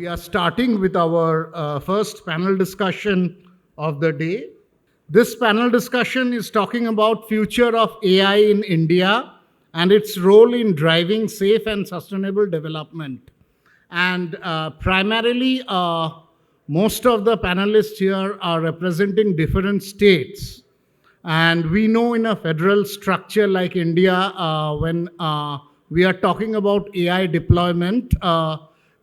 We are starting with our first panel discussion of the day. This panel discussion is talking about future of AI in India and its role in driving safe and sustainable development. And primarily, most of the panelists here are representing different states. And we know in a federal structure like India, when we are talking about AI deployment,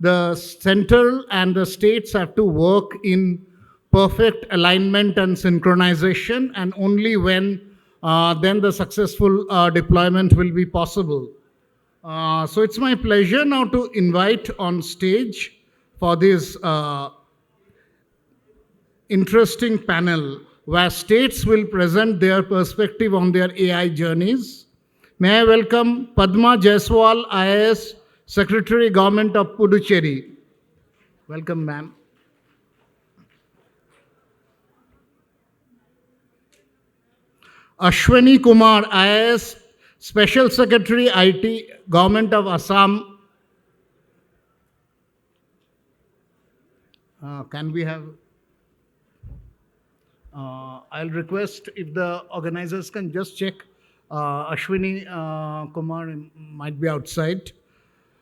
the central and the states have to work in perfect alignment and synchronization, and only when then the successful deployment will be possible. So it's my pleasure now to invite on stage for this interesting panel where states will present their perspective on their AI journeys. May I welcome Padma Jaiswal, IAS, Secretary, Government of Puducherry. Welcome, ma'am. Ashwani Kumar, IAS, Special Secretary, IT, Government of Assam. Can we have... I'll request if the organizers can just check. Ashwani Kumar might be outside.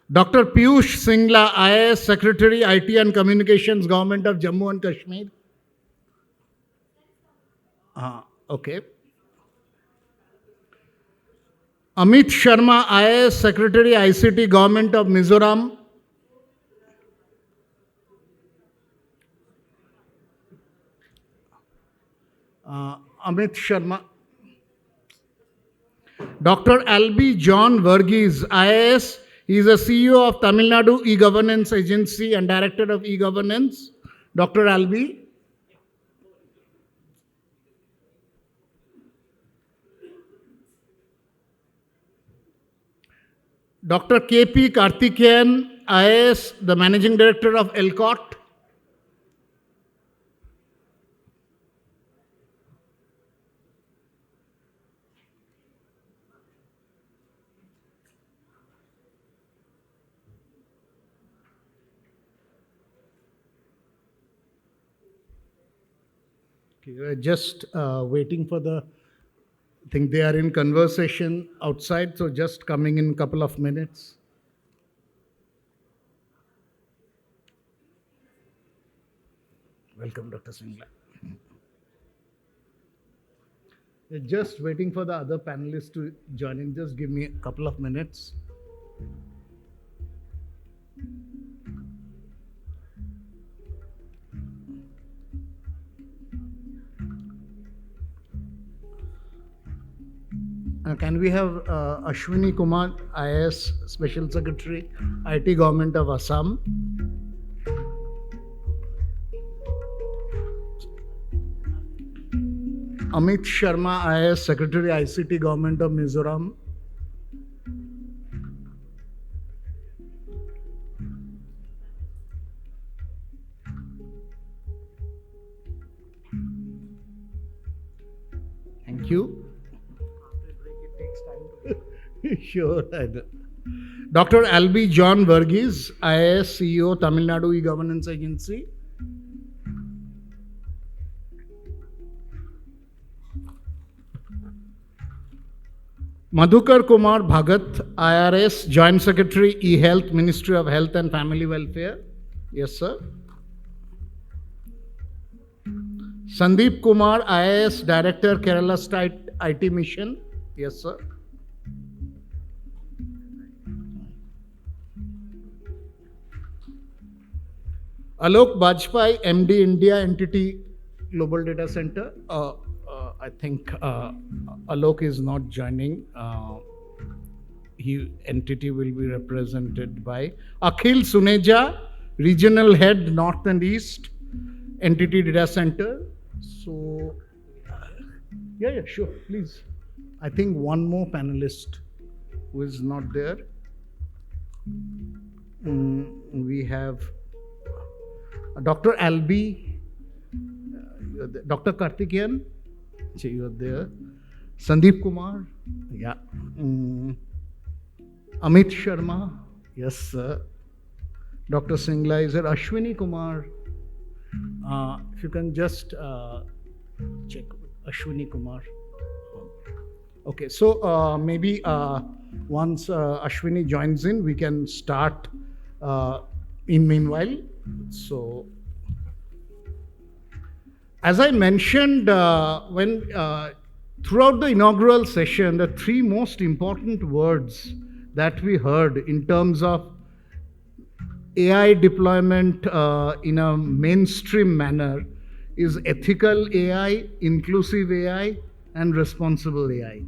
Dr. Piyush Singla, IAS Secretary, IT and Communications, Government of Jammu and Kashmir. Okay. Amit Sharma, IAS Secretary, ICT, Government of Mizoram. Amit Sharma. Dr. Albi John Verghese, IAS. He is the CEO of Tamil Nadu E-Governance Agency and Director of E-Governance. Dr. Albi. Dr. KP Karthikeyan, IAS, the Managing Director of ELCOT. We're just waiting for the... I think they are in conversation outside, so just coming in a couple of minutes. Welcome, Dr. Singla. We're just waiting for the other panelists to join in. Just give me a couple of minutes. Can we have Ashwani Kumar, IAS Special Secretary, IT, Government of Assam. Amit Sharma, IAS Secretary, ICT, Government of Mizoram. Thank you. Sure. Dr. Albi John Verghese, IAS CEO, Tamil Nadu E-Governance Agency. Madhukar Kumar Bhagat, IRS, Joint Secretary, E-Health, Ministry of Health and Family Welfare. Yes, sir. Sandip Kumar, IAS, Director, Kerala State IT Mission. Yes, sir. Alok Bajpai, MD, India Entity Global Data Center. I think Alok is not joining. Entity will be represented by Akhil Suneja, Regional Head, North and East, Entity Data Center. So, yeah, sure, please. I think one more panelist who is not there. We have Dr. Albi, Dr. Karthikeyan, you are there. Sandeep Kumar, yeah. Amit Sharma, yes, sir. Dr. Singla, is it Ashwani Kumar? If you can just check Ashwani Kumar. Okay, so maybe once Ashwini joins in, we can start in meanwhile. So, as I mentioned, when throughout the inaugural session, the three most important words that we heard in terms of AI deployment in a mainstream manner is ethical AI, inclusive AI, and responsible AI.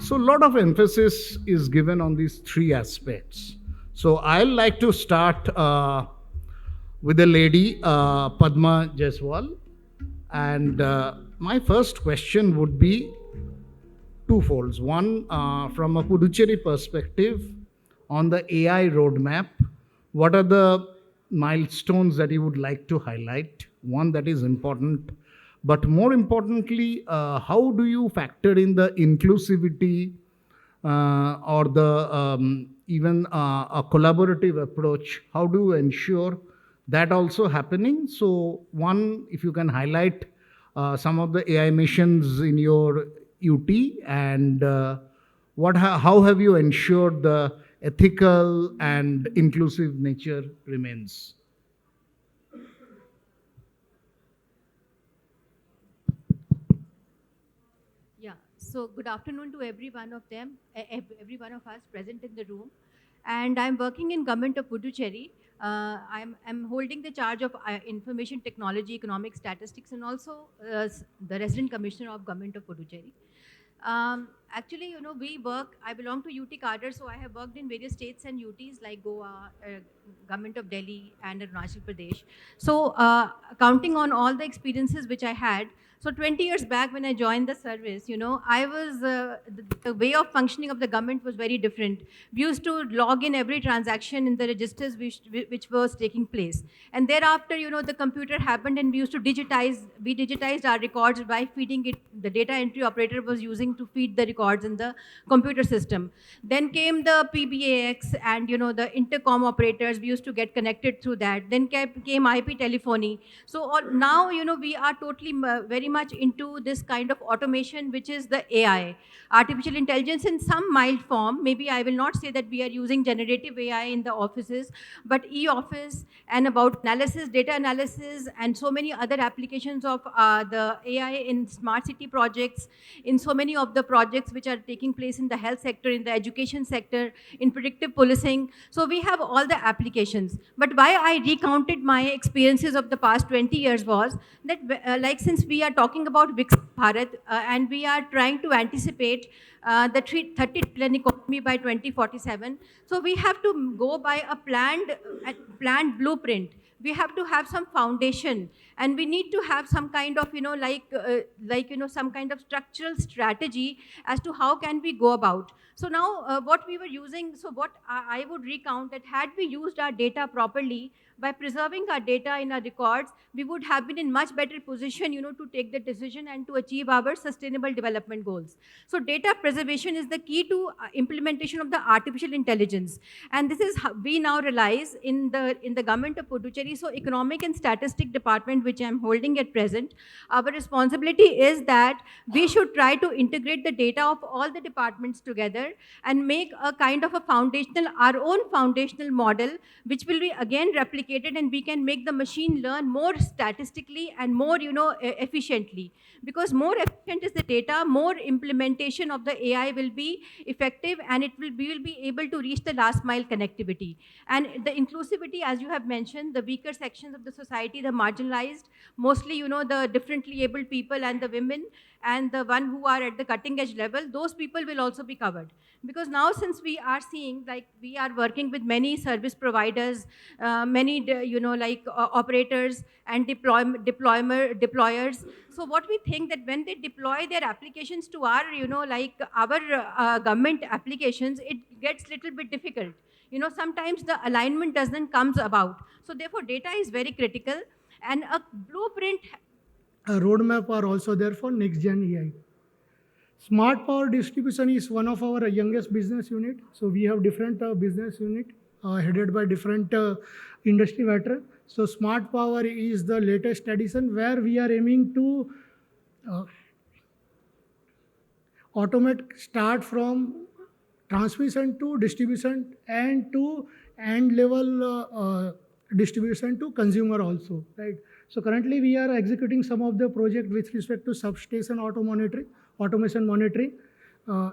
So, a lot of emphasis is given on these three aspects. So, I'd like to start with a lady, Padma Jaiswal. And my first question would be twofolds. One, from a Puducherry perspective, on the AI roadmap, what are the milestones that you would like to highlight? One that is important, but more importantly, how do you factor in the inclusivity or the even a collaborative approach? How do you ensure that also happening? So, one, if you can highlight some of the AI missions in your UT, and how have you ensured the ethical and inclusive nature remains? Yeah, so good afternoon to every one of them, every one of us present in the room. And I'm working in government of Puducherry. I'm holding the charge of information technology, economic statistics, and also the resident commissioner of government of Puducherry. Actually, we work, I belong to UT cadre, so I have worked in various states and UTs like Goa, government of Delhi and Arunachal Pradesh. So counting on all the experiences which I had, so 20 years back when I joined the service, I was, the way of functioning of the government was very different. We used to log in every transaction in the registers which was taking place. And thereafter, the computer happened and we digitized our records by feeding it, the data entry operator was using to feed the records in the computer system. Then came the PBAX and, the intercom operators, we used to get connected through that. Then came IP telephony. So now, we are totally very much into this kind of automation, which is the AI, artificial intelligence in some mild form. Maybe I will not say that we are using generative AI in the offices, but e-office and about analysis, data analysis, and so many other applications of the AI in smart city projects, in so many of the projects which are taking place in the health sector, in the education sector, in predictive policing. So we have all the applications. But why I recounted my experiences of the past 20 years was that, like, since we are talking about Viksit Bharat and we are trying to anticipate the 30 trillion economy by 2047, so we have to go by a planned blueprint. We have to have some foundation, and we need to have some kind of, some kind of structural strategy as to how can we go about. So now what we were using, so what I would recount that had we used our data properly, by preserving our data in our records, we would have been in much better position, to take the decision and to achieve our sustainable development goals. So data preservation is the key to implementation of the artificial intelligence. And this is how we now realize in the government of Puducherry. So economic and statistic department, which I'm holding at present, our responsibility is that we should try to integrate the data of all the departments together and make a kind of a our own foundational model, which will be again replicated, and we can make the machine learn more statistically and more, efficiently. Because more efficient is the data, more implementation of the AI will be effective, and we will be able to reach the last mile connectivity. And the inclusivity, as you have mentioned, the weaker sections of the society, the marginalized, mostly, the differently abled people and the women, and the one who are at the cutting edge level, those people will also be covered. Because now, since we are seeing, like, we are working with many service providers, many, operators and deployers. So what we think that when they deploy their applications to our, our government applications, it gets little bit difficult. Sometimes the alignment doesn't comes about. So therefore, data is very critical, and a blueprint. A roadmap are also there for next gen AI. Smart power distribution is one of our youngest business unit. So we have different business unit. headed by different industry veterans. So smart power is the latest addition where we are aiming to automate start from transmission to distribution and to end level distribution to consumer also, right? So currently we are executing some of the project with respect to substation automation monitoring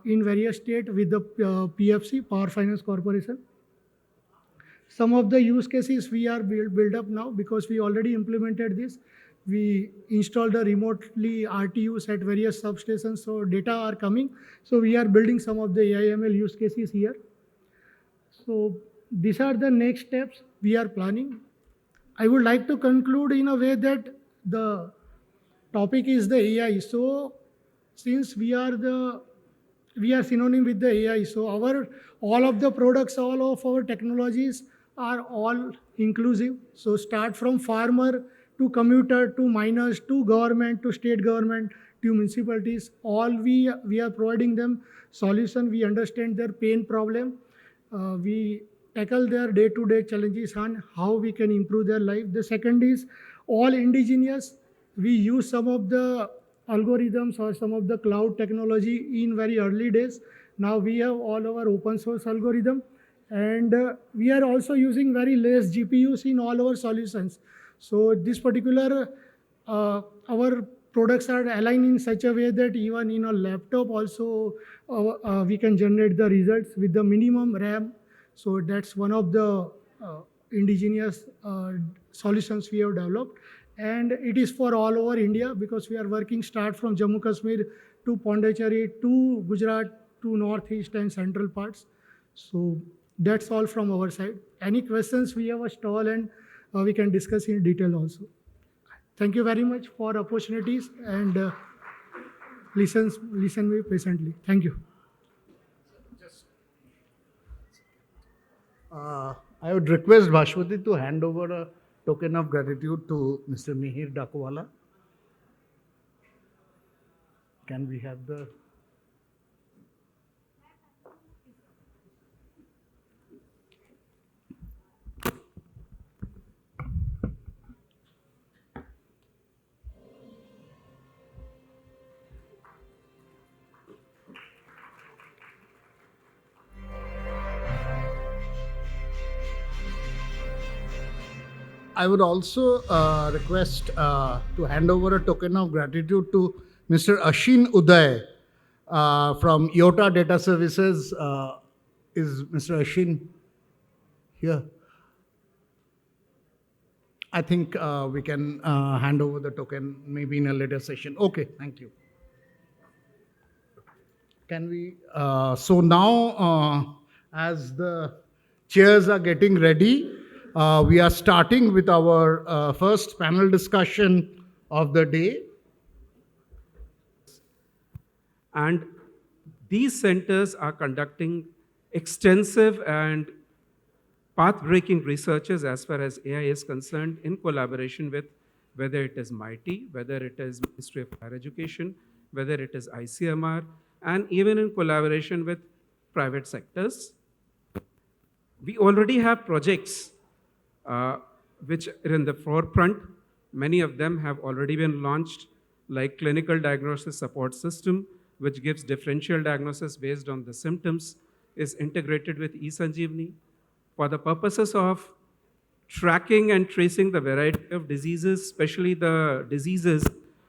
in various states with the PFC, Power Finance Corporation. Some of the use cases we are build up now because we already implemented this. We installed the remotely RTUs at various substations, so data are coming. So we are building some of the AIML use cases here. So these are the next steps we are planning. I would like to conclude in a way that the topic is the AI. So since we are synonym with the AI, so all of the products, all of our technologies are all inclusive. So start from farmer to commuter to miners to government to state government to municipalities, all we are providing them solution. We understand their pain problem. We tackle their day-to-day challenges on how we can improve their life. The second is all indigenous. We use some of the algorithms or some of the cloud technology in very early days. Now we have all our open source algorithm, and we are also using very less GPUs in all our solutions. So this particular, our products are aligned in such a way that even in a laptop also we can generate the results with the minimum RAM. So that's one of the indigenous solutions we have developed. And it is for all over India because we are working start from Jammu Kashmir to Puducherry to Gujarat to northeast and central parts. So that's all from our side. Any questions, we have a stall and we can discuss in detail also. Thank you very much for opportunities and listen me patiently. Thank you. I would request Bhashwati to hand over a token of gratitude to Mr. Mihir Dakwala. Can we have the... I would also request to hand over a token of gratitude to Mr. Ashin Uday from IOTA Data Services. Is Mr. Ashin here? I think we can hand over the token maybe in a later session. Okay, thank you. Can we? So now, as the chairs are getting ready, we are starting with our first panel discussion of the day. And these centers are conducting extensive and path-breaking researches as far as AI is concerned in collaboration with whether it is MIT, whether it is Ministry of Higher Education, whether it is ICMR, and even in collaboration with private sectors. We already have projects which are in the forefront. Many of them have already been launched, like Clinical Diagnosis Support System, which gives differential diagnosis based on the symptoms, is integrated with eSanjeevani for the purposes of tracking and tracing the variety of diseases, especially the diseases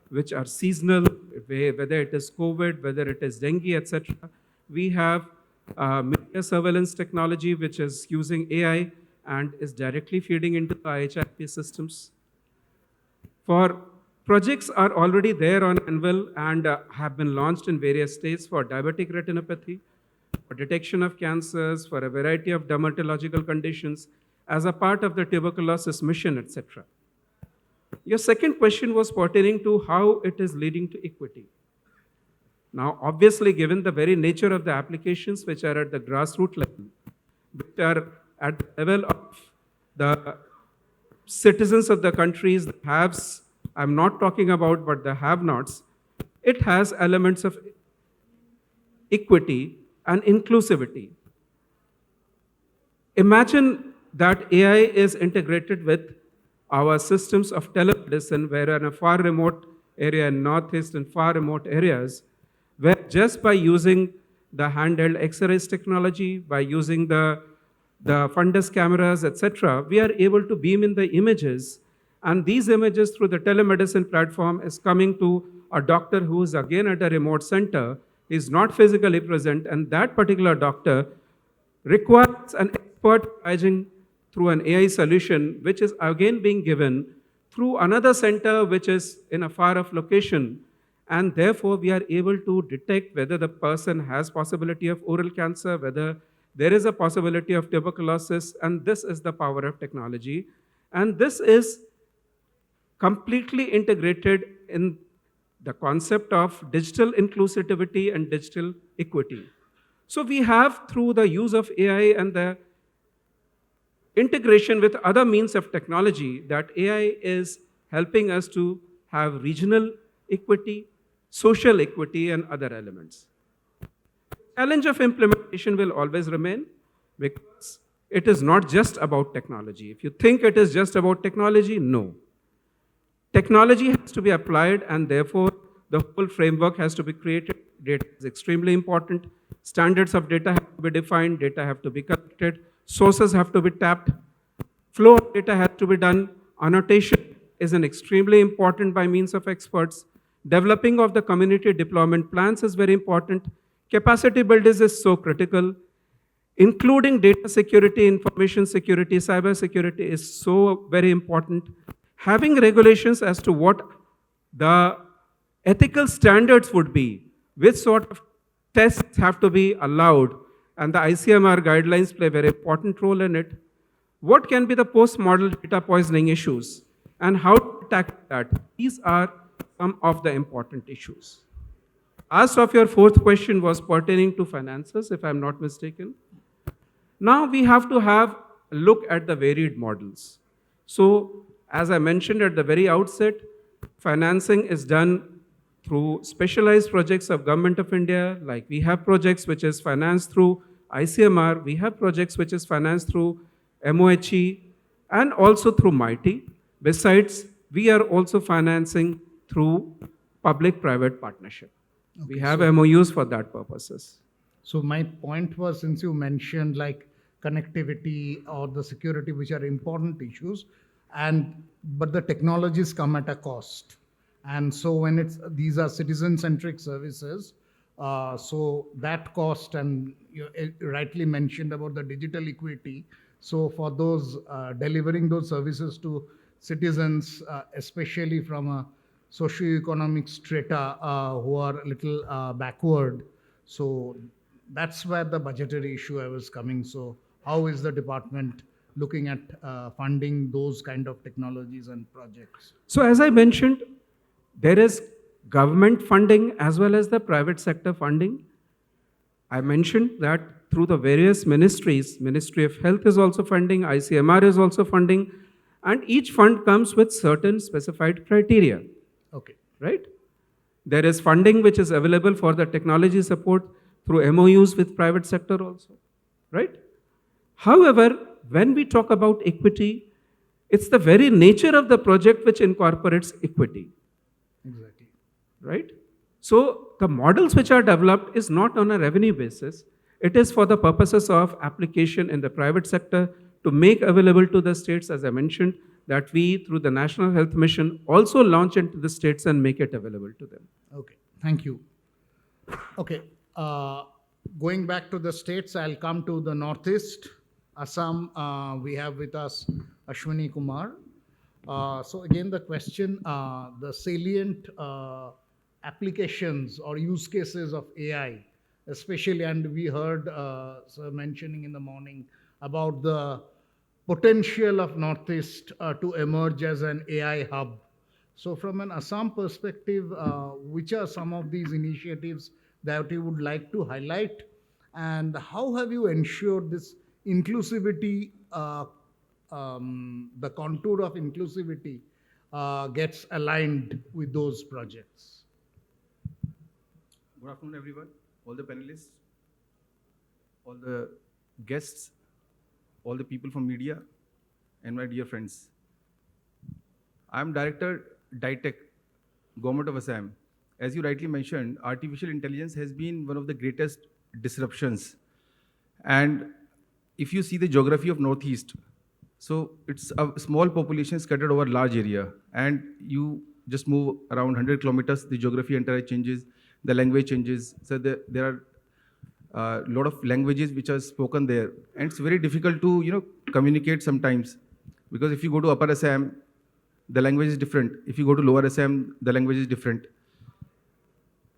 which are seasonal, whether it is COVID, whether it is dengue, etc. We have media surveillance technology, which is using AI and is directly feeding into the IHIP systems. For projects are already there on Anvil and have been launched in various states for diabetic retinopathy, for detection of cancers, for a variety of dermatological conditions, as a part of the tuberculosis mission, etc. Your second question was pertaining to how it is leading to equity. Now, obviously, given the very nature of the applications which are at the grassroots level, which are at the level of the citizens of the countries, the haves, I'm not talking about, but the have-nots, it has elements of equity and inclusivity. Imagine that AI is integrated with our systems of telemedicine, where in a far remote area in Northeast and far remote areas, where just by using the handheld X-rays technology, by using the fundus cameras, etc., we are able to beam in the images, and these images through the telemedicine platform is coming to a doctor who is again at a remote center, is not physically present, and that particular doctor requires an expert triaging through an AI solution, which is again being given through another center which is in a far off location. And therefore, we are able to detect whether the person has possibility of oral cancer, whether there is a possibility of tuberculosis, and this is the power of technology. And this is completely integrated in the concept of digital inclusivity and digital equity. So we have, through the use of AI and the integration with other means of technology, that AI is helping us to have regional equity, social equity, and other elements. Challenge of implementation will always remain, because it is not just about technology. If you think it is just about technology, no. Technology has to be applied, and therefore the whole framework has to be created. Data is extremely important. Standards of data have to be defined, data have to be collected, sources have to be tapped, flow of data has to be done, annotation is an extremely important by means of experts. Developing of the community deployment plans is very important. Capacity building is so critical. Including data security, information security, cyber security is so very important. Having regulations as to what the ethical standards would be, which sort of tests have to be allowed, and the ICMR guidelines play a very important role in it. What can be the post-model data poisoning issues, and how to tackle that? These are some of the important issues. Last of your fourth question was pertaining to finances, if I'm not mistaken. Now we have to have a look at the varied models. So, as I mentioned at the very outset, financing is done through specialized projects of Government of India, like we have projects which is financed through ICMR, we have projects which is financed through MOHE, and also through MITI. Besides, we are also financing through public-private partnership. Okay, we have MOUs for that purposes. So my point was, since you mentioned like connectivity or the security, which are important issues, but the technologies come at a cost. And so when these are citizen-centric services, so that cost, and you rightly mentioned about the digital equity. So for those delivering those services to citizens, especially from a socio-economic strata who are a little backward, so that's where the budgetary issue I was coming. So how is the department looking at funding those kind of technologies and projects? So as I mentioned, there is government funding as well as the private sector funding. I mentioned that through the various ministries, Ministry of Health is also funding, ICMR is also funding, and each fund comes with certain specified criteria. Okay. Right? There is funding which is available for the technology support through MOUs with private sector also. Right? However, when we talk about equity, it's the very nature of the project which incorporates equity. Exactly. Right? So the models which are developed is not on a revenue basis. It is for the purposes of application in the private sector to make available to the states, as I mentioned, that we, through the National Health Mission, also launch into the states and make it available to them. Okay, thank you. Okay, going back to the states, I'll come to the Northeast. Assam, we have with us Ashwani Kumar. So again, the question, the salient applications or use cases of AI, especially, and we heard sir mentioning in the morning about the potential of Northeast to emerge as an AI hub. So from an Assam perspective, which are some of these initiatives that you would like to highlight, and how have you ensured this inclusivity, the contour of inclusivity gets aligned with those projects? Good afternoon, everyone, all the panelists, all the guests. all the people from media, and my dear friends. I am Director DITEC, Government of Assam. As you rightly mentioned, artificial intelligence has been one of the greatest disruptions. And if you see the geography of Northeast, so it's a small population scattered over a large area, and you just move around 100 kilometers, the geography entirely changes, the language changes. So there are a lot of languages which are spoken there, and it's very difficult to communicate sometimes, because if you go to Upper Assam, the language is different. If you go to Lower Assam, the language is different.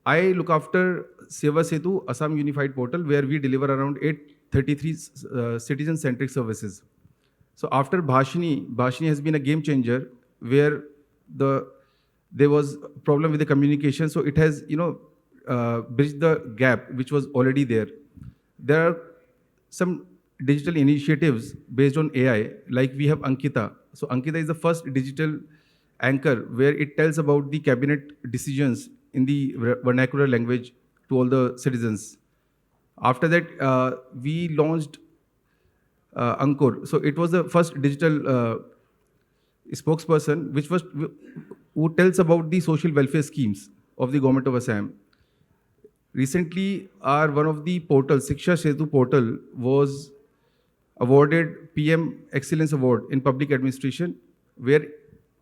I look after Seva Setu Assam Unified Portal, where we deliver around 833 citizen-centric services. So after Bhashini has been a game changer, where there was a problem with the communication, so it has bridged the gap which was already there. There are some digital initiatives based on AI, like we have Ankita. So Ankita is the first digital anchor where it tells about the cabinet decisions in the vernacular language to all the citizens. After that, we launched Ankur. So it was the first digital spokesperson who tells about the social welfare schemes of the government of Assam. Recently, one of the portals, Shiksha Setu portal, was awarded PM Excellence Award in Public Administration, where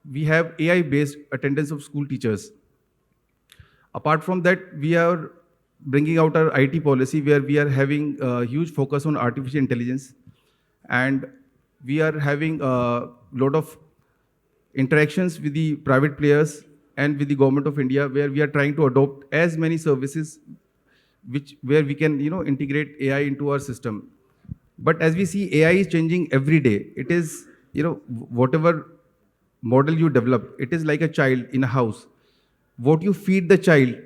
we have AI-based attendance of school teachers. Apart from that, we are bringing out our IT policy, where we are having a huge focus on artificial intelligence, and we are having a lot of interactions with the private players and with the government of India, where we are trying to adopt as many services where we can integrate AI into our system. But as we see, AI is changing every day. It is, whatever model you develop, it is like a child in a house. What you feed the child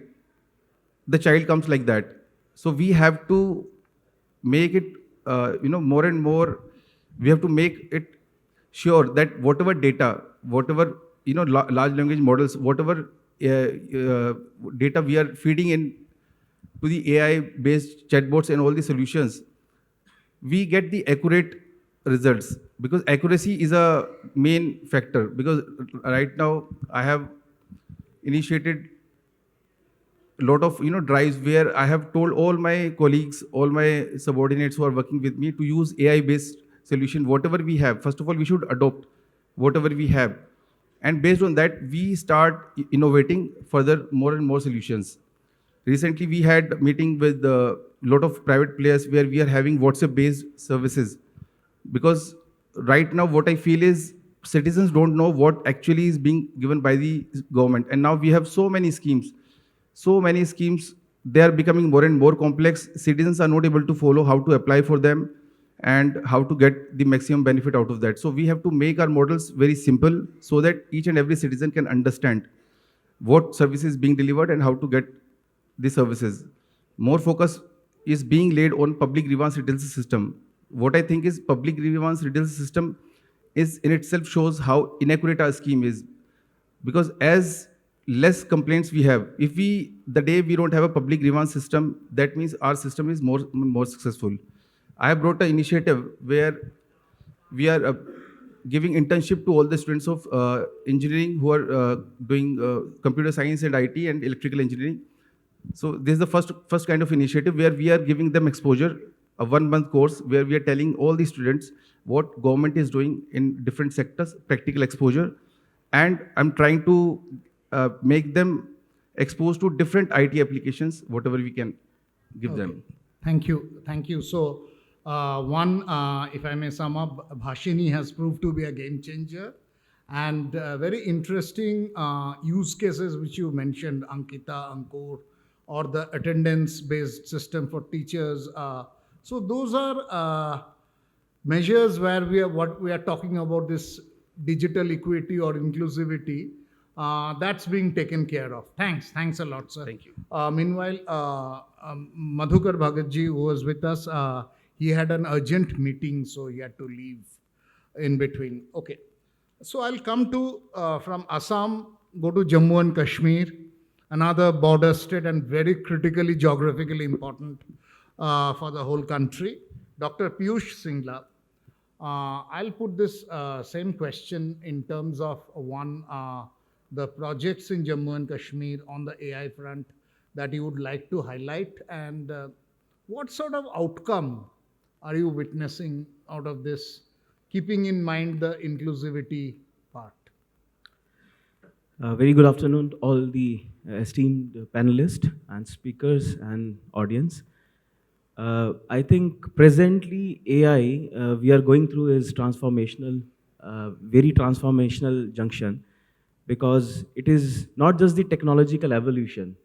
comes like that. So we have to make it, more and more, we have to make it sure that whatever data, whatever, large language models, whatever data we are feeding in to the AI-based chatbots and all the solutions, we get the accurate results, because accuracy is a main factor. Because right now I have initiated a lot of drives where I have told all my colleagues, all my subordinates who are working with me, to use AI-based solution. Whatever we have, first of all, we should adopt whatever we have, and based on that, we start innovating further more and more solutions. Recently, we had a meeting with a lot of private players where we are having WhatsApp-based services, because right now what I feel is citizens don't know what actually is being given by the government, and now we have so many schemes. They are becoming more and more complex. Citizens are not able to follow how to apply for them and how to get the maximum benefit out of that. So we have to make our models very simple, so that each and every citizen can understand what service is being delivered and how to get the services. More focus is being laid on public grievance redressal system. What I think is public grievance redressal system is in itself shows how inaccurate our scheme is, because as less complaints we have, the day we don't have a public grievance system, that means our system is more successful. I have brought an initiative where we are giving internship to all the students of engineering who are doing computer science and IT and electrical engineering. So this is the first kind of initiative where we are giving them exposure, a 1-month course where we are telling all the students what government is doing in different sectors, practical exposure, and I'm trying to make them exposed to different IT applications, whatever we can give them. Thank you. So, if I may sum up, Bhashini has proved to be a game changer, and very interesting use cases which you mentioned, Ankita, Ankur, or the attendance-based system for teachers. So those are measures where what we are talking about, this digital equity or inclusivity, that's being taken care of. Thanks a lot, sir. Thank you. Meanwhile, Madhukar Bhagatji, who was with us, he had an urgent meeting, so he had to leave in between. Okay. So I'll come to, from Assam, go to Jammu and Kashmir, another border state and very critically geographically important for the whole country. Dr. Piyush Singla. I'll put this same question in terms of the projects in Jammu and Kashmir on the AI front that you would like to highlight, and what sort of outcome are you witnessing out of this, keeping in mind the inclusivity part? Very good afternoon to all the esteemed panelists and speakers and audience. I think presently AI we are going through is transformational, very transformational junction, because it is not just the technological evolution,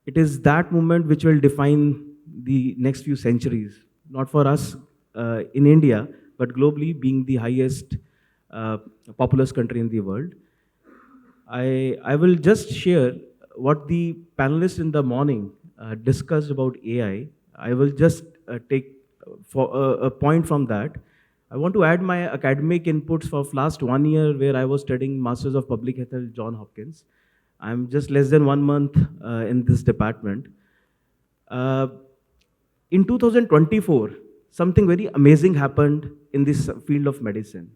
it is that moment which will define the next few centuries, not for us in India, but globally, being the highest populous country in the world. I will just share what the panelists in the morning discussed about AI. I will just take for a point from that. I want to add my academic inputs for last 1 year where I was studying Masters of Public Health at John Hopkins. I'm just less than 1 month in this department. Uh, in 2024, something very amazing happened in this field of medicine,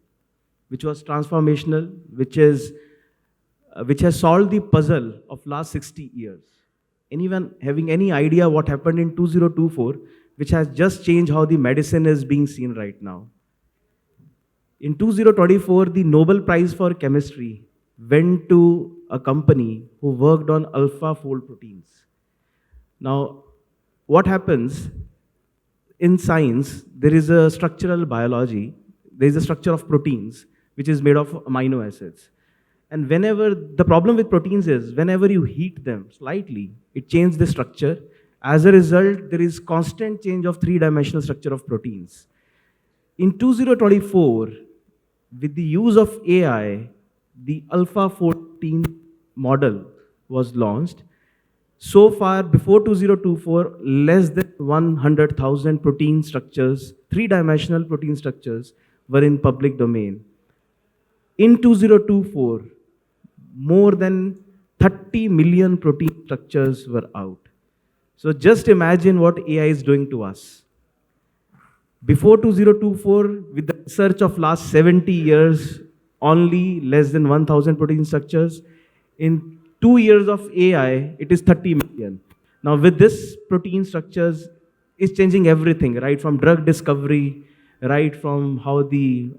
which was transformational, which has solved the puzzle of last 60 years. Anyone having any idea what happened in 2024, which has just changed how the medicine is being seen right now? In 2024, the Nobel Prize for Chemistry went to a company who worked on alpha-fold proteins. Now, what happens in science, there is a structural biology, there is a structure of proteins, which is made of amino acids. And whenever, the problem with proteins is, whenever you heat them slightly, it changes the structure. As a result, there is constant change of three-dimensional structure of proteins. In 2024, with the use of AI, the Alpha 14 model was launched. So far, before 2024, less than 100,000 protein structures, three-dimensional protein structures, were in public domain. In 2024, more than 30 million protein structures were out. So just imagine what AI is doing to us. Before 2024, with the research of last 70 years, only less than 1,000 protein structures. In 2 years of AI, it is 30 million. Now with this protein structures, is changing everything, right from drug discovery, right from how the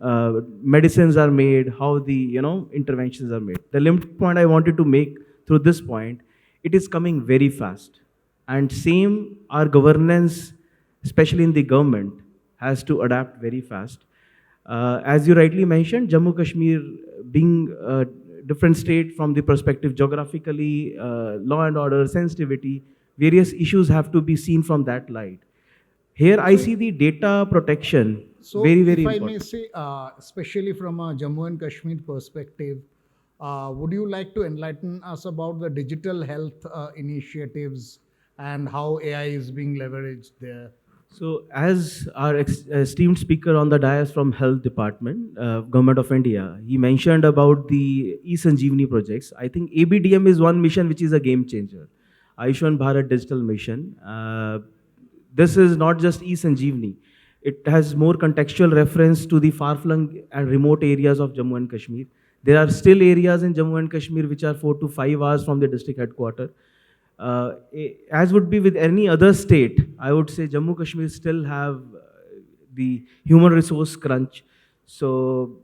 medicines are made, how the interventions are made. The limit point I wanted to make through this point, it is coming very fast. And same, our governance, especially in the government, has to adapt very fast. As you rightly mentioned, Jammu Kashmir being a different state from the perspective geographically, law and order, sensitivity, various issues have to be seen from that light. Here I see the data protection So, very, very if I important. may say, especially from a Jammu and Kashmir perspective, would you like to enlighten us about the digital health initiatives and how AI is being leveraged there? So, as our esteemed speaker on the dais from Health Department, Government of India, he mentioned about the e-Sanjeevani projects. I think ABDM is one mission which is a game changer. Ayushman Bharat Digital Mission. This is not just e-Sanjeevani. It has more contextual reference to the far-flung and remote areas of Jammu and Kashmir. There are still areas in Jammu and Kashmir which are 4 to 5 hours from the district headquarters. As would be with any other state, I would say Jammu Kashmir still have the human resource crunch. So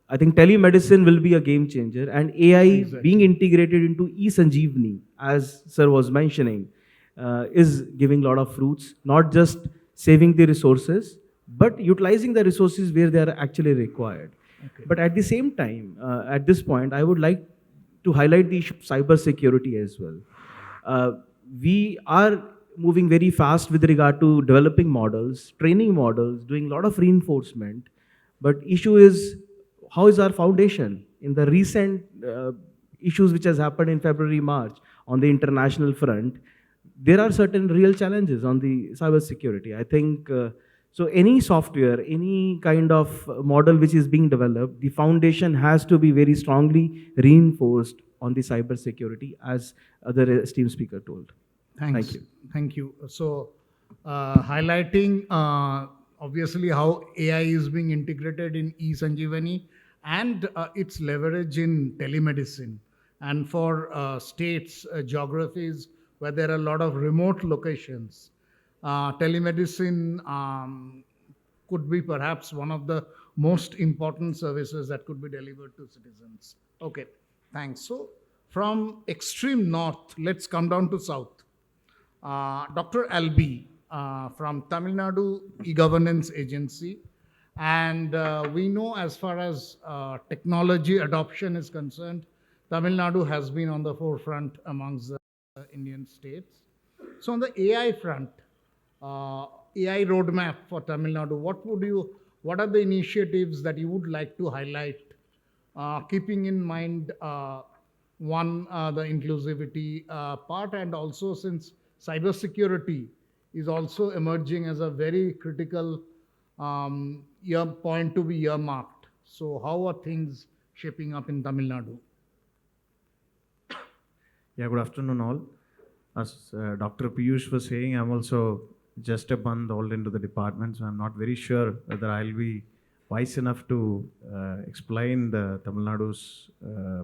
I think telemedicine will be a game changer, and AI Exactly. being integrated into e-Sanjeevani, as sir was mentioning, is giving a lot of fruits, not just saving the resources, but utilizing the resources where they are actually required. Okay. But at the same time, at this point, I would like to highlight the issue of cyber security as well. We are moving very fast with regard to developing models, training models, doing a lot of reinforcement. But issue is, how is our foundation? In the recent issues which has happened in February, March on the international front, there are certain real challenges on the cyber security. I think, so any software, any kind of model which is being developed, the foundation has to be very strongly reinforced on the cyber security, as other esteemed speaker told. Thanks. Thank you. Thank you. So, highlighting obviously how AI is being integrated in e-Sanjeevani and its leverage in telemedicine. And for states, geographies where there are a lot of remote locations, telemedicine could be perhaps one of the most important services that could be delivered to citizens. Okay, thanks. So, from extreme north, let's come down to south. Dr. Albi from Tamil Nadu E-Governance Agency. And we know as far as technology adoption is concerned, Tamil Nadu has been on the forefront amongst the Indian states. So on the AI front, AI roadmap for Tamil Nadu, what are the initiatives that you would like to highlight, keeping in mind the inclusivity part, and also since cybersecurity is also emerging as a very critical point to be earmarked. So how are things shaping up in Tamil Nadu? Yeah, good afternoon all. As Dr. Piyush was saying, I'm also just a month old into the department, so I'm not very sure whether I'll be wise enough to explain the Tamil Nadu's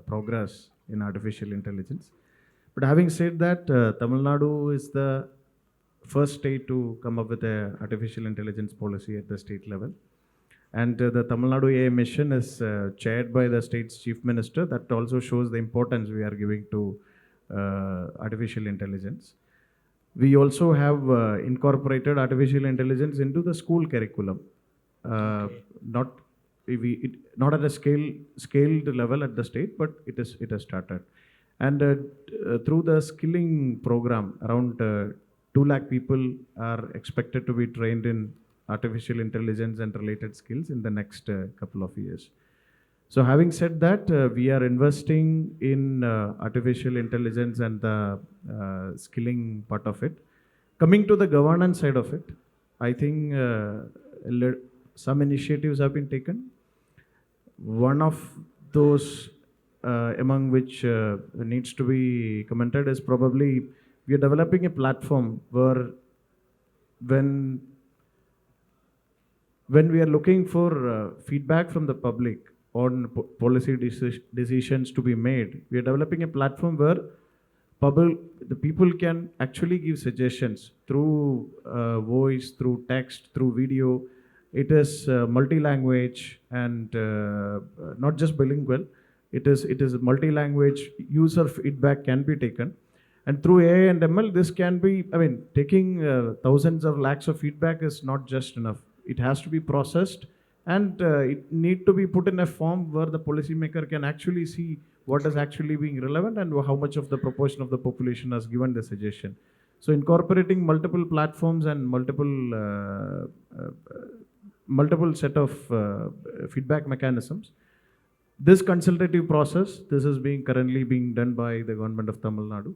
progress in artificial intelligence. But having said that, Tamil Nadu is the first state to come up with an artificial intelligence policy at the state level. And the Tamil Nadu AI mission is chaired by the state's chief minister. That also shows the importance we are giving to artificial intelligence. We also have incorporated artificial intelligence into the school curriculum. Not at a scaled level at the state, but it has started. And through the skilling program, around 2 lakh people are expected to be trained in artificial intelligence and related skills in the next couple of years. So having said that, we are investing in artificial intelligence and the skilling part of it. Coming to the governance side of it, I think some initiatives have been taken. One of those among which needs to be commented is probably we are developing a platform where when we are looking for feedback from the public on policy decisions to be made, we are developing a platform where the people can actually give suggestions through voice, through text, through video. It is multi-language and not just bilingual. It is multi-language. User feedback can be taken. And through AI and ML, this can be, taking thousands of lakhs of feedback is not just enough. It has to be processed and it need to be put in a form where the policymaker can actually see what is actually being relevant and how much of the proportion of the population has given the suggestion. So incorporating multiple platforms and multiple set of feedback mechanisms. This consultative process, this is currently being done by the government of Tamil Nadu.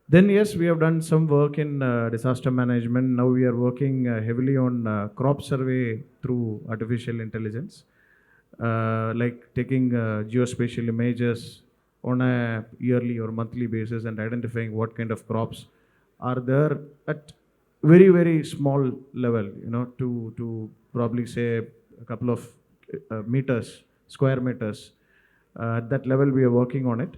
Then yes, we have done some work in disaster management. Now we are working heavily on crop survey through artificial intelligence, like taking geospatial images on a yearly or monthly basis and identifying what kind of crops are there at very, very small level, to probably say a couple of square meters. At that level, we are working on it.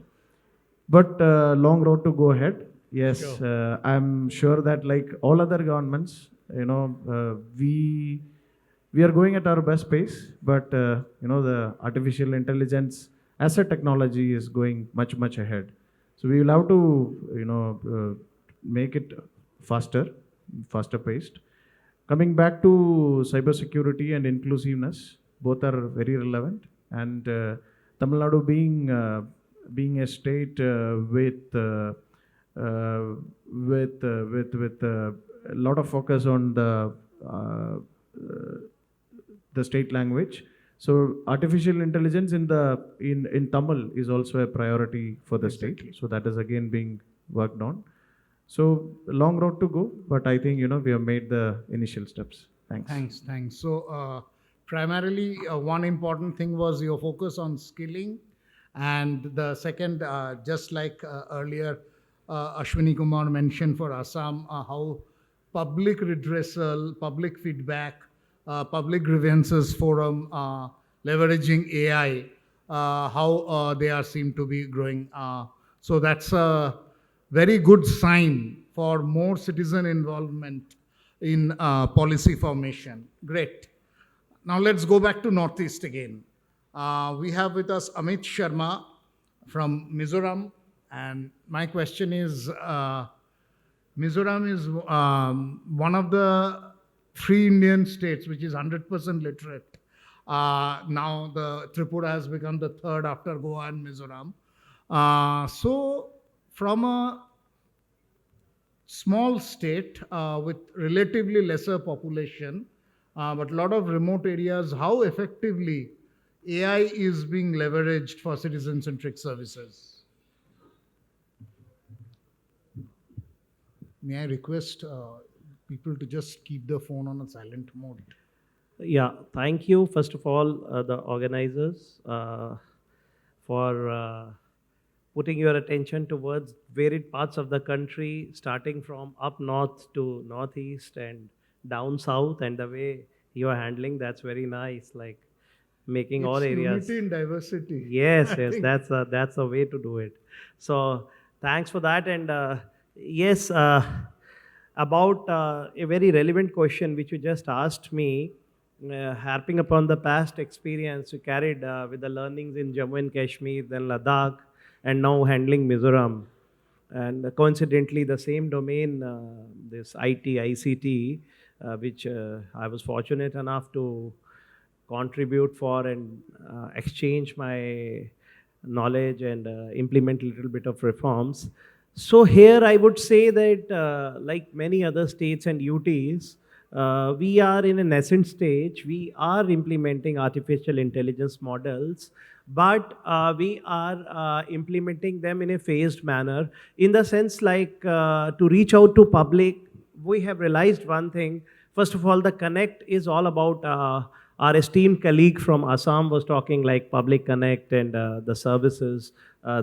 But long road to go ahead. Yes, sure. I'm sure that like all other governments, we are going at our best pace, but the artificial intelligence as a technology is going much, much ahead. So we will have to, make it faster paced. Coming back to cybersecurity and inclusiveness, both are very relevant. And Tamil Nadu being a state with a lot of focus on the state language. So artificial intelligence in Tamil is also a priority for the state. So that is again being worked on. So long road to go, but I think we have made the initial steps. Thanks. Thanks. So primarily, one important thing was your focus on skilling, and the second, just like earlier, Ashwani Kumar mentioned for Assam, how public redressal, public feedback Public Grievances Forum leveraging AI, how they are seem to be growing. So that's a very good sign for more citizen involvement in policy formation. Great. Now let's go back to Northeast again. We have with us Amit Sharma from Mizoram. And my question is, Mizoram is one of the 3 Indian states which is 100% literate. Now the Tripura has become the third after Goa and Mizoram. So from a small state with relatively lesser population, but a lot of remote areas, how effectively AI is being leveraged for citizen-centric services? May I request people to just keep the phone on a silent mode? Yeah, thank you, first of all, the organizers, for putting your attention towards varied parts of the country, starting from up north to northeast and down south, and the way you are handling, that's very nice, like making all areas. Unity in diversity. Yes, I yes, think. that's the way to do it. So thanks for that. And yes, about a very relevant question which you just asked me, harping upon the past experience you carried with the learnings in Jammu and Kashmir, then Ladakh, and now handling Mizoram. And coincidentally, the same domain, this IT, ICT, which I was fortunate enough to contribute for and exchange my knowledge and implement a little bit of reforms. So here I would say that like many other states and UTs, we are in a nascent stage. We are implementing artificial intelligence models, but we are implementing them in a phased manner, in the sense like to reach out to public. We have realized one thing. First of all, the connect is all about our esteemed colleague from Assam was talking like public connect and the services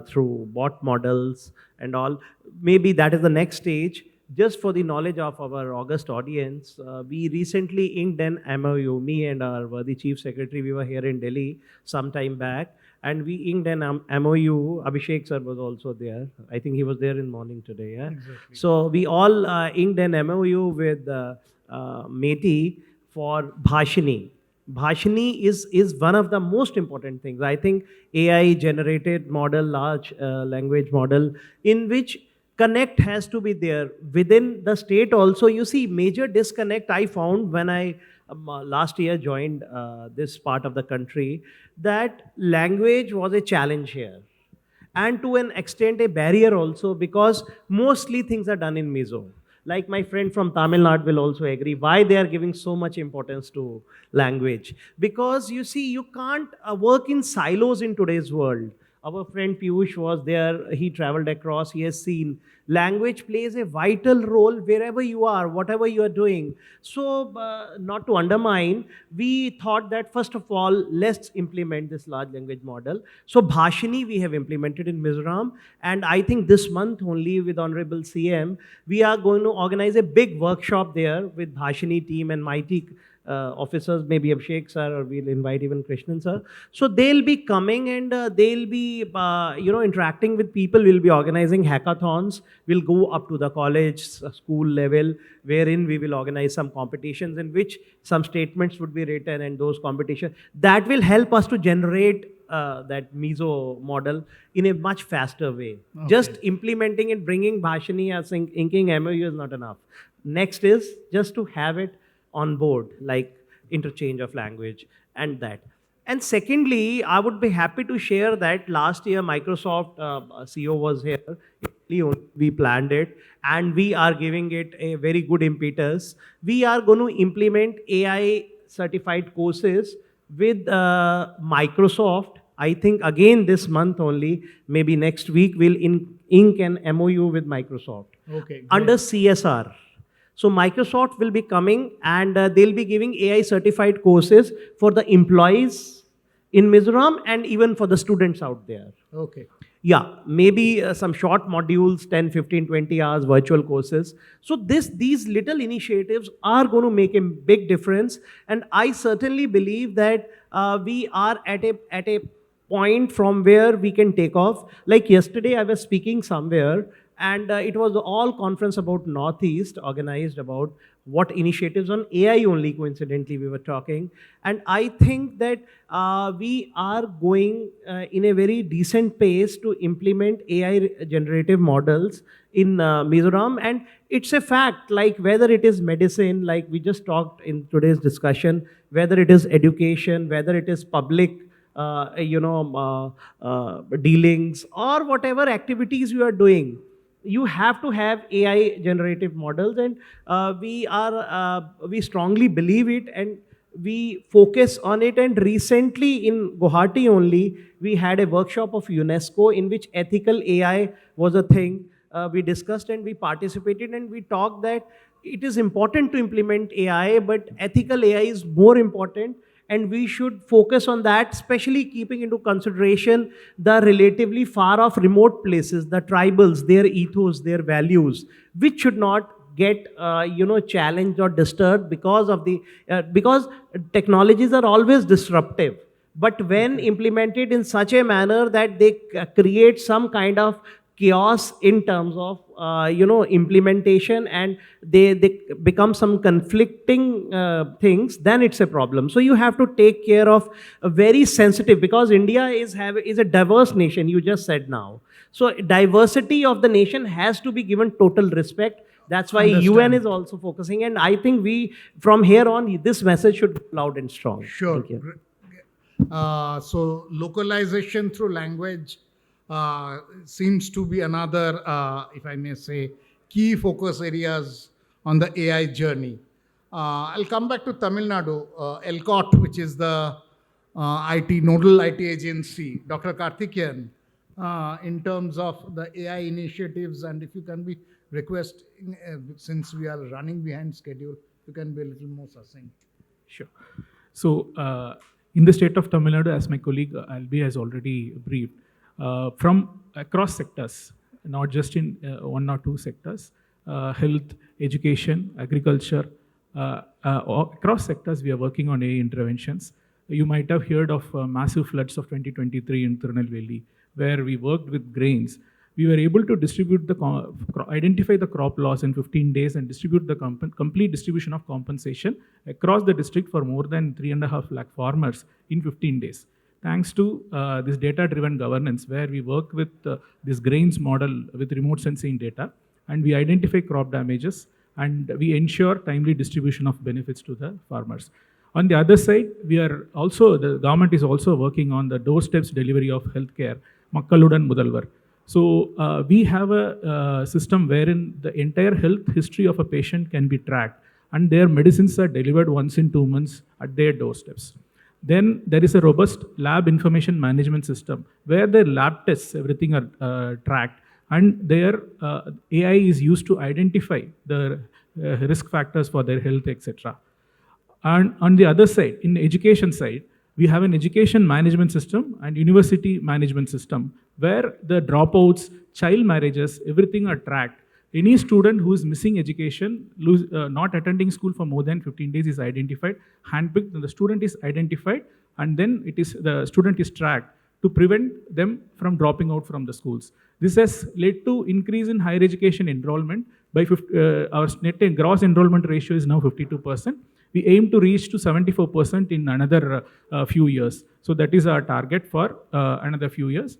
through bot models and all. Maybe that is the next stage. Just for the knowledge of our august audience, we recently inked an MOU, me and our worthy Chief Secretary, we were here in Delhi some time back, and we inked an MOU. Abhishek sir was also there. I think he was there in morning today. Yeah? Exactly. So we all inked an MOU with METI for Bhashini. Bhashini is one of the most important things. I think AI generated model, large language model, in which connect has to be there within the state also. You see, major disconnect I found when I last year joined this part of the country, that language was a challenge here, and to an extent a barrier also, because mostly things are done in Mizo. Like my friend from Tamil Nadu will also agree why they are giving so much importance to language. Because you see, you can't work in silos in today's world. Our friend Piyush was there, he traveled across, he has seen language plays a vital role wherever you are, whatever you are doing. So, not to undermine, we thought that first of all, let's implement this large language model. So, Bhashini we have implemented in Mizoram, and I think this month only with Honorable CM, we are going to organize a big workshop there with Bhashini team and mighty officers, maybe Abhishek sir, or we'll invite even Krishnan sir. So they'll be coming and they'll be, interacting with people. We'll be organizing hackathons. We'll go up to the college, school level, wherein we will organize some competitions in which some statements would be written, and those competitions. That will help us to generate that Mizo model in a much faster way. Okay. Just implementing it, bringing Bhashini as inking MOU is not enough. Next is just to have it on board, like interchange of language and that. And secondly, I would be happy to share that last year Microsoft CEO was here. We planned it, and we are giving it a very good impetus. We are going to implement AI certified courses with Microsoft. I think again this month only, maybe next week, we'll ink an MOU with Microsoft. Okay, great. Under CSR. So Microsoft will be coming and they'll be giving AI certified courses for the employees in Mizoram and even for the students out there. Okay. Yeah, maybe some short modules, 10, 15, 20 hours, virtual courses. So these little initiatives are going to make a big difference. And I certainly believe that we are at a point from where we can take off. Like yesterday, I was speaking somewhere, and it was all conference about Northeast, organized about what initiatives on AI only, coincidentally, we were talking. And I think that we are going in a very decent pace to implement AI generative models in Mizoram. And it's a fact, like whether it is medicine, like we just talked in today's discussion, whether it is education, whether it is public dealings, or whatever activities you are doing, you have to have AI generative models. And we strongly believe it, and we focus on it. And recently in Guwahati only, we had a workshop of UNESCO in which ethical AI was a thing. We discussed and we participated, and we talked that it is important to implement AI, but ethical AI is more important, and we should focus on that, especially keeping into consideration the relatively far off remote places, the tribals, their ethos, their values, which should not get challenged or disturbed because of the because technologies are always disruptive, but when implemented in such a manner that they create some kind of chaos in terms of implementation, and they become some conflicting things, then it's a problem. So you have to take care of a very sensitive, because India is a diverse nation, you just said now. So diversity of the nation has to be given total respect. That's why UN is also focusing, and I think we from here on this message should be loud and strong. Sure. Thank you. So localization through language seems to be another, if I may say, key focus areas on the AI journey. I'll come back to Tamil Nadu, ELCOT, which is the nodal IT agency, Dr. Karthikeyan, in terms of the AI initiatives, and if you can be requesting, since we are running behind schedule, you can be a little more succinct. Sure. So, in the state of Tamil Nadu, as my colleague Albi has already briefed, from across sectors, not just in one or two sectors, health, education, agriculture, across sectors we are working on AI interventions. You might have heard of massive floods of 2023 in Tirunelveli, where we worked with grains. We were able to distribute identify the crop loss in 15 days and distribute the complete distribution of compensation across the district for more than 3.5 lakh farmers in 15 days. Thanks to this data-driven governance, where we work with this grains model with remote sensing data, and we identify crop damages, and we ensure timely distribution of benefits to the farmers. On the other side, the government is also working on the doorsteps delivery of healthcare, Makkaludan Mudalvar. So we have a system wherein the entire health history of a patient can be tracked, and their medicines are delivered once in 2 months at their doorsteps. Then there is a robust lab information management system where the lab tests, everything are tracked, and their AI is used to identify the risk factors for their health, etc. And on the other side, in the education side, we have an education management system and university management system where the dropouts, child marriages, everything are tracked. Any student who is missing education, not attending school for more than 15 days is identified, handpicked, and the student is identified, and then the student is tracked to prevent them from dropping out from the schools. This has led to increase in higher education enrollment. By our net gross enrollment ratio is now 52%. We aim to reach to 74% in another few years. So that is our target for another few years.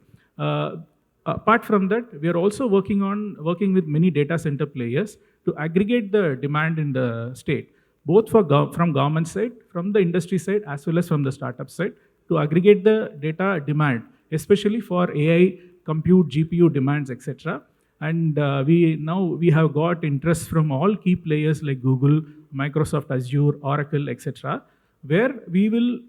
Apart from that, we are also working with many data center players to aggregate the demand in the state, both from government side, from the industry side, as well as from the startup side, to aggregate the data demand, especially for AI, compute, GPU demands, etc. And we have got interest from all key players like Google, Microsoft Azure, Oracle, etc., where we will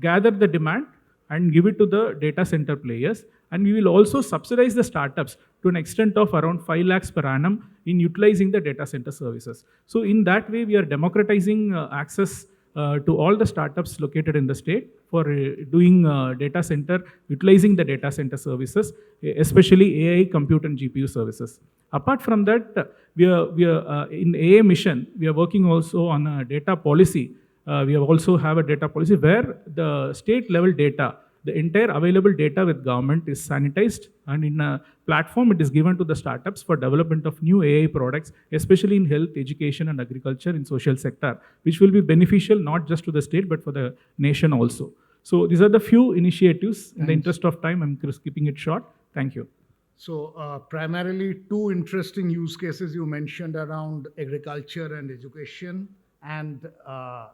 gather the demand and give it to the data center players. And we will also subsidize the startups to an extent of around 5 lakhs per annum in utilizing the data center services. So in that way, we are democratizing access to all the startups located in the state for doing data center, utilizing the data center services, especially AI, compute, and GPU services. Apart from that, we are in AI mission, we are working also on a data policy. We also have a data policy where the state level data, the entire available data with government is sanitized, and in a platform it is given to the startups for development of new AI products, especially in health, education, and agriculture in social sector, which will be beneficial not just to the state but for the nation also. So these are the few initiatives. In the interest of time, I'm keeping it short. Thank you. So primarily two interesting use cases you mentioned around agriculture and education, and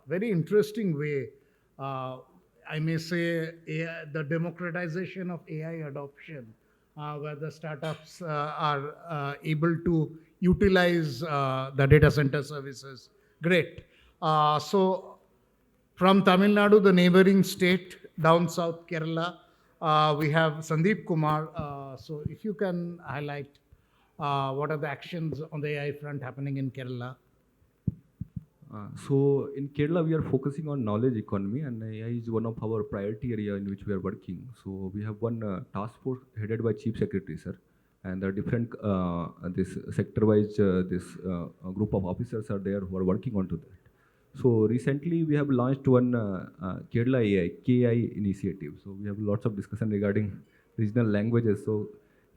very interesting way, I may say, AI, the democratization of AI adoption, where the startups are able to utilize the data center services. Great. So from Tamil Nadu, the neighboring state, down south Kerala, we have Sandip Kumar. So if you can highlight what are the actions on the AI front happening in Kerala? So in Kerala, we are focusing on knowledge economy, and AI is one of our priority area in which we are working. So we have one task force headed by Chief Secretary, sir, and there are different this sector-wise this group of officers are there who are working onto that. So recently we have launched one Kerala AI KI initiative. So we have lots of discussion regarding regional languages. So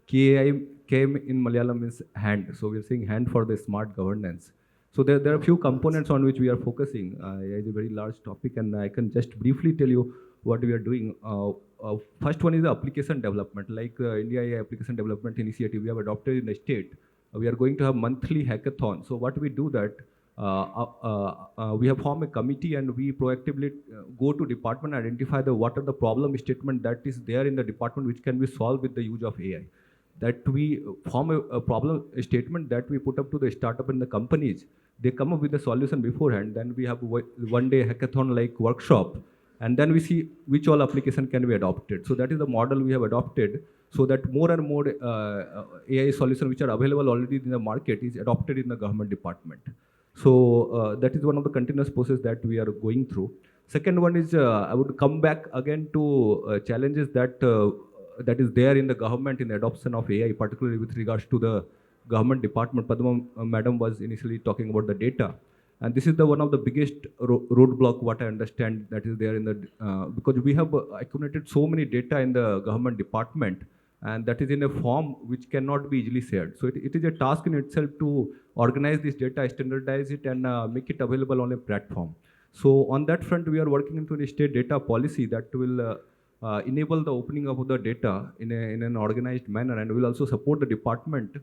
KI came in Malayalam means hand. So we are saying hand for the smart governance. So there are a few components on which we are focusing. AI is a very large topic, and I can just briefly tell you what we are doing. First one is the application development, like India AI Application Development Initiative we have adopted in the state. We are going to have monthly hackathon. So what we do that, we have formed a committee and we proactively go to department, identify what are the problem statement that is there in the department which can be solved with the use of AI. That we form a problem statement that we put up to the startup and the companies. They come up with a solution beforehand. Then we have one day hackathon like workshop, and then we see which all application can be adopted. So that is the model we have adopted, so that more and more AI solutions which are available already in the market is adopted in the government department. So that is one of the continuous process that we are going through. Second one is I would come back again to challenges that is there in the government in the adoption of AI, particularly with regards to the government department. Padma madam was initially talking about the data, and this is the one of the biggest roadblock what I understand that is there in the because we have accumulated so many data in the government department, and that is in a form which cannot be easily shared. So it is a task in itself to organize this data, standardize it, and make it available on a platform. So on that front, we are working into a state data policy that will enable the opening of the data in an organized manner, and will also support the department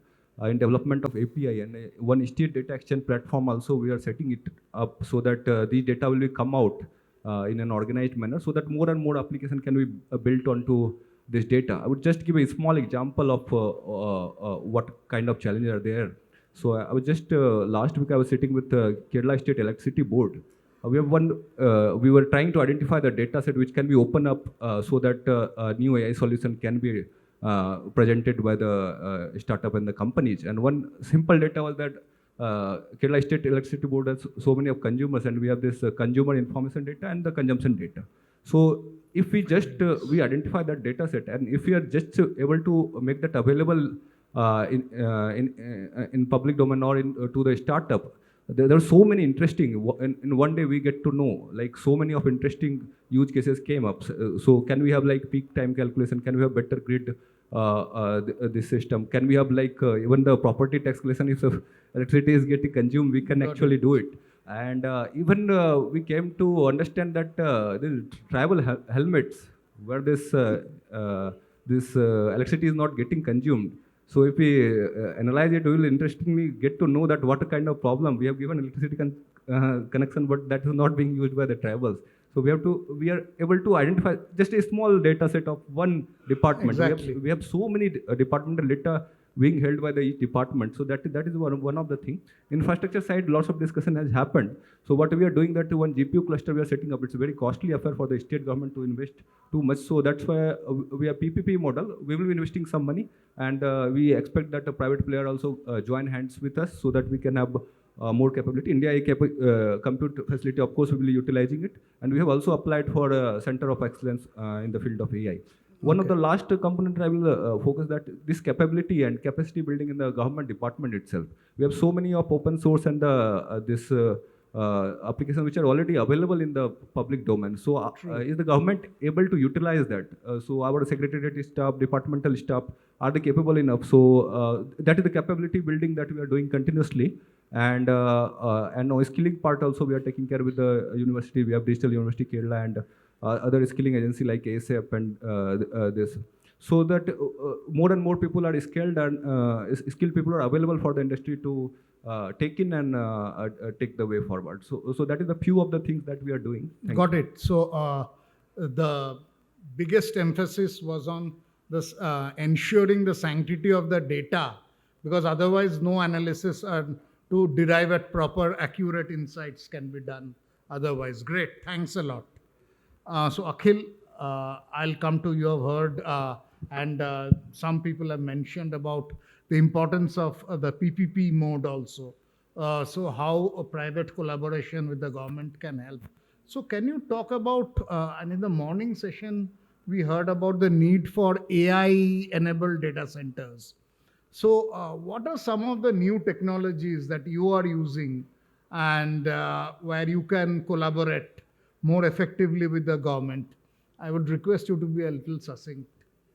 in development of API, and one state data exchange platform also we are setting it up so that these data will come out in an organized manner, so that more and more application can be built onto this data. I would just give a small example of what kind of challenges are there. So I was just last week I was sitting with Kerala State Electricity Board. We were trying to identify the data set which can be opened up so that a new AI solution can be presented by the startup and the companies. And one simple data was that Kerala State Electricity Board has so many of consumers, and we have this consumer information data and the consumption data. So if we just we identify that data set, and if we are just able to make that available in public domain or to the startup, there are so many interesting. In one day we get to know like so many of interesting use cases came up. So can we have like peak time calculation? Can we have better grid this system? Can we have like even the property tax calculation if electricity is getting consumed, we can actually do it. And even we came to understand that the travel helmets where this electricity is not getting consumed. So if we analyze it, we will interestingly get to know that what kind of problem we have given electricity connection, but that is not being used by the travels. So we are able to identify just a small data set of one department. Exactly. We have so many departmental data being held by the each department. So that is one of the things. Infrastructure side, lots of discussion has happened. So what we are doing that one GPU cluster we are setting up, it's a very costly affair for the state government to invest too much. So that's why we are PPP model. We will be investing some money, and we expect that a private player also join hands with us so that we can have more capability. India AI compute facility, of course, we will be utilizing it. And we have also applied for a center of excellence in the field of AI. One of the last component I will focus that this capability and capacity building in the government department itself. We have so many of open source and this applications which are already available in the public domain. So is the government able to utilize that? So our secretariat staff, departmental staff, are they capable enough? So that is the capability building that we are doing continuously. And now skilling part also we are taking care with the university. We have Digital University Kerala and other skilling agency like ASAP and this. So that more and more people are skilled and skilled people are available for the industry to take in and take the way forward. So that is a few of the things that we are doing. Got it. So the biggest emphasis was on this ensuring the sanctity of the data, because otherwise no analysis to derive at proper accurate insights can be done otherwise. Great. Thanks a lot. So Akhil, I'll come to you. I've heard and some people have mentioned about the importance of the PPP mode also. So how a private collaboration with the government can help. So can you talk about, and in the morning session, we heard about the need for AI-enabled data centers. So what are some of the new technologies that you are using and where you can collaborate more effectively with the government? I would request you to be a little succinct.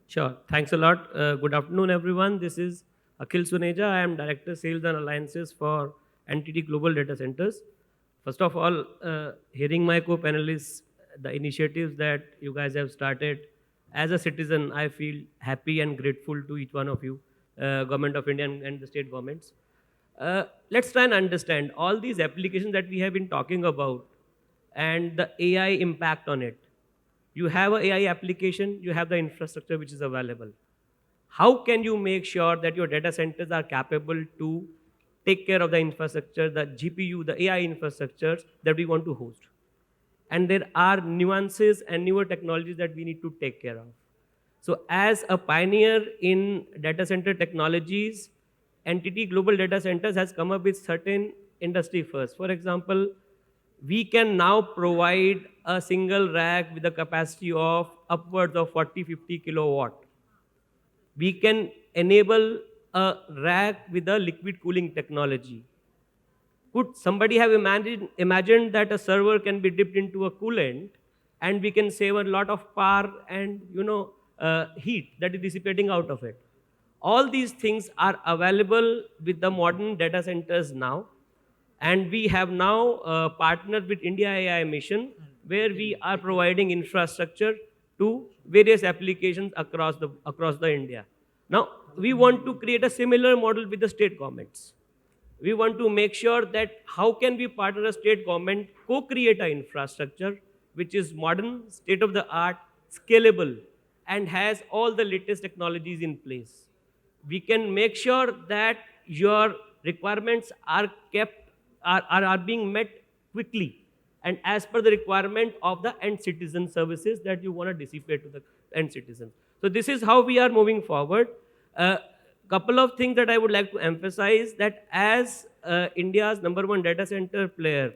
Sure. Thanks a lot. Good afternoon, everyone. This is Akhil Suneja. I am Director Sales and Alliances for NTT Global Data Centers. First of all, hearing my co-panelists, the initiatives that you guys have started, as a citizen, I feel happy and grateful to each one of you, Government of India and the state governments. Let's try and understand all these applications that we have been talking about and the AI impact on it. You have an AI application, you have the infrastructure which is available. How can you make sure that your data centers are capable to take care of the infrastructure, the GPU, the AI infrastructures that we want to host? And there are nuances and newer technologies that we need to take care of. So as a pioneer in data center technologies, NTT Global Data Centers has come up with certain industry firsts. For example, we can now provide a single rack with a capacity of upwards of 40-50 kilowatt. We can enable a rack with a liquid cooling technology. Could somebody have imagined that a server can be dipped into a coolant and we can save a lot of power and heat that is dissipating out of it? All these things are available with the modern data centers now. And we have now partnered with India AI mission, where we are providing infrastructure to various applications across the India. Now, we want to create a similar model with the state governments. We want to make sure that how can we partner a state government, co-create an infrastructure which is modern, state-of-the-art, scalable, and has all the latest technologies in place. We can make sure that your requirements are being met quickly and as per the requirement of the end citizen services that you want to dissipate to the end citizen. So this is how we are moving forward. Couple of things that I would like to emphasize, that as India's #1 data center player,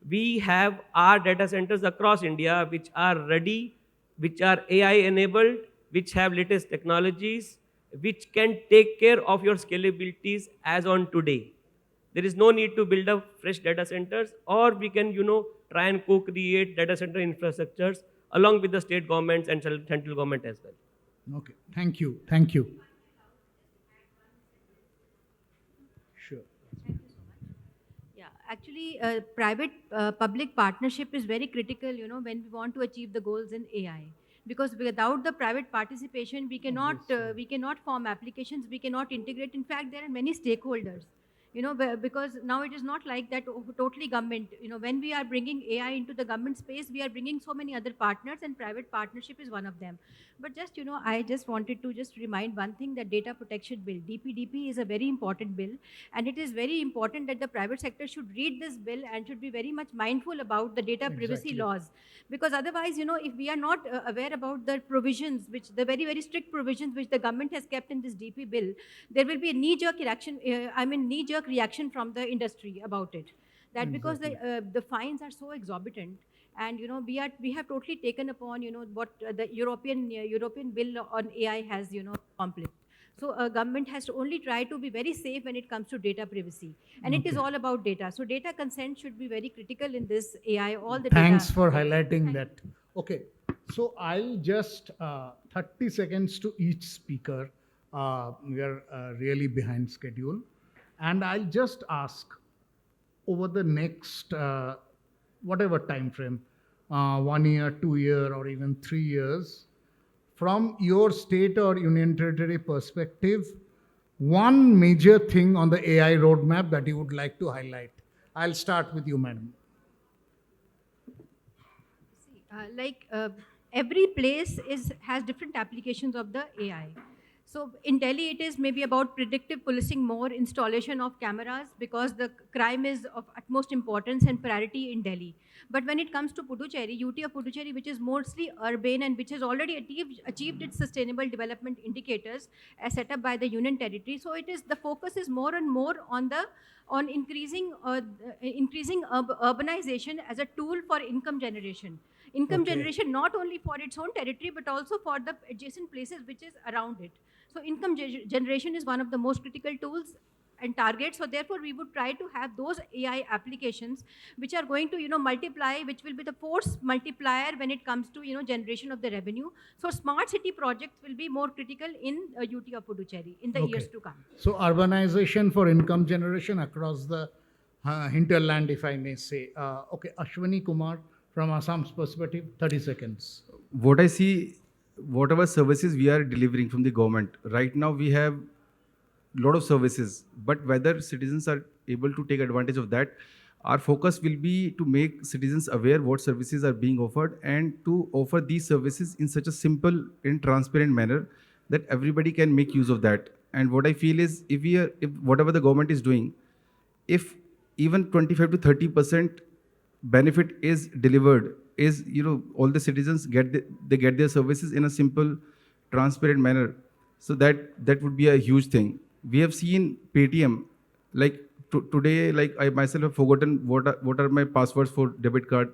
we have our data centers across India which are ready, which are AI enabled, which have latest technologies, which can take care of your scalabilities as on today. There is no need to build up fresh data centers, or we can, try and co-create data center infrastructures along with the state governments and central government as well. Okay, thank you. Thank you. Sure. Thank you so much. Yeah, actually, private-public partnership is very critical, when we want to achieve the goals in AI. Because without the private participation, we cannot form applications, we cannot integrate. In fact, there are many stakeholders. Because now it is not like that totally government. When we are bringing AI into the government space, we are bringing so many other partners, and private partnership is one of them. But just, I just wanted to just remind one thing, that data protection bill, DPDP, is a very important bill. And it is very important that the private sector should read this bill and should be very much mindful about the data privacy laws. Because otherwise, if we are not aware about the provisions, the very, very strict provisions which the government has kept in this DP bill, there will be a knee-jerk reaction, knee-jerk knee-jerk reaction from the industry about it. That because the fines are so exorbitant, and we have totally taken upon what the European bill on AI has accomplished. So government has to only try to be very safe when it comes to data privacy, and it is all about data. So data consent should be very critical in this AI. All the Thanks data. for highlighting that. Okay, so I'll just 30 seconds to each speaker. We are really behind schedule, and I'll just ask over the next whatever time frame, 1 year, 2 year, or even 3 years, from your state or union territory perspective, one major thing on the AI roadmap that you would like to highlight. I'll start with you, madam. Every place has different applications of the AI. So in Delhi, it is maybe about predictive policing more, installation of cameras, because the crime is of utmost importance and priority in Delhi. But when it comes to Puducherry, UT of Puducherry, which is mostly urban and which has already achieved its sustainable development indicators as set up by the union territory, so the focus is more and more on increasing urbanization as a tool for income generation. Income generation not only for its own territory but also for the adjacent places which is around it. So income generation is one of the most critical tools and targets. So therefore, we would try to have those AI applications which are going to multiply, which will be the force multiplier when it comes to generation of the revenue. So smart city projects will be more critical in UT of Puducherry in the years to come. So urbanization for income generation across the hinterland, if I may say. Okay, Ashwani, Kumar, from Assam's perspective, 30 seconds. What I see, whatever services we are delivering from the government, right now we have a lot of services, but whether citizens are able to take advantage of that, our focus will be to make citizens aware what services are being offered and to offer these services in such a simple and transparent manner that everybody can make use of that. And what I feel is if whatever the government is doing, if even 25 to 30% benefit is delivered, is all the citizens get their services in a simple, transparent manner. So that would be a huge thing. We have seen Paytm, like today, like I myself have forgotten what are my passwords for debit card,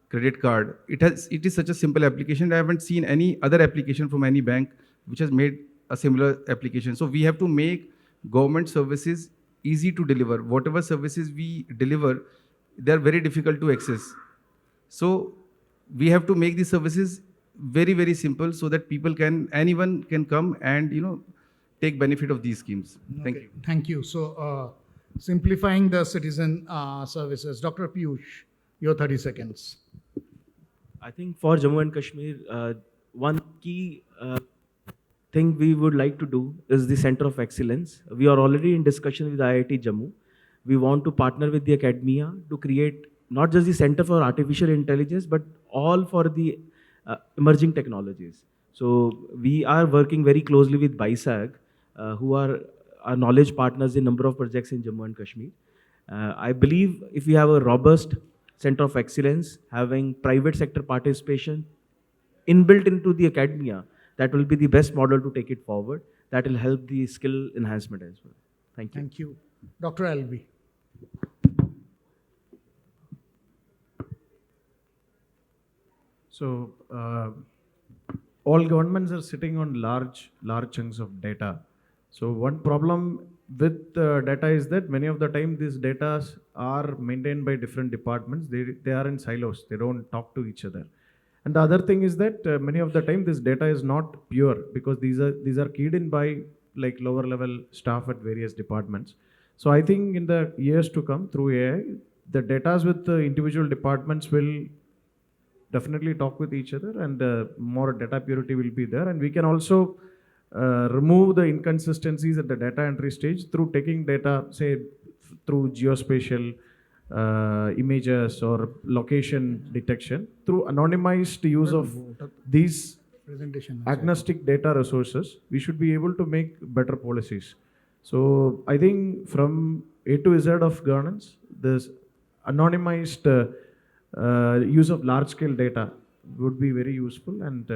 credit card. It is such a simple application. I haven't seen any other application from any bank which has made a similar application. So we have to make government services easy to deliver. Whatever services we deliver, they are very difficult to access. So we have to make these services very, very simple so that anyone can come and take benefit of these schemes. Thank you. Thank you. So simplifying the citizen services. Dr. Piyush, your 30 seconds. I think for Jammu and Kashmir, one key thing we would like to do is the Center of Excellence. We are already in discussion with IIT Jammu. We want to partner with the academia to create not just the Center for Artificial Intelligence, but all for the emerging technologies. So we are working very closely with BISAG, who are our knowledge partners in number of projects in Jammu and Kashmir. I believe if we have a robust Center of Excellence, having private sector participation inbuilt into the academia, that will be the best model to take it forward. That will help the skill enhancement as well. Thank you. Thank you. Dr. LB. So all governments are sitting on large chunks of data. So one problem with data is that many of the time these data are maintained by different departments. They are in silos. They don't talk to each other. And the other thing is that many of the time this data is not pure because these are keyed in by like lower level staff at various departments. So I think in the years to come through AI, the data with the individual departments will definitely talk with each other and more data purity will be there. And we can also remove the inconsistencies at the data entry stage through taking data, say through geospatial images or location detection, through anonymized use of these agnostic data resources. We should be able to make better policies. So I think from A to Z of governance, this anonymized use of large-scale data would be very useful, and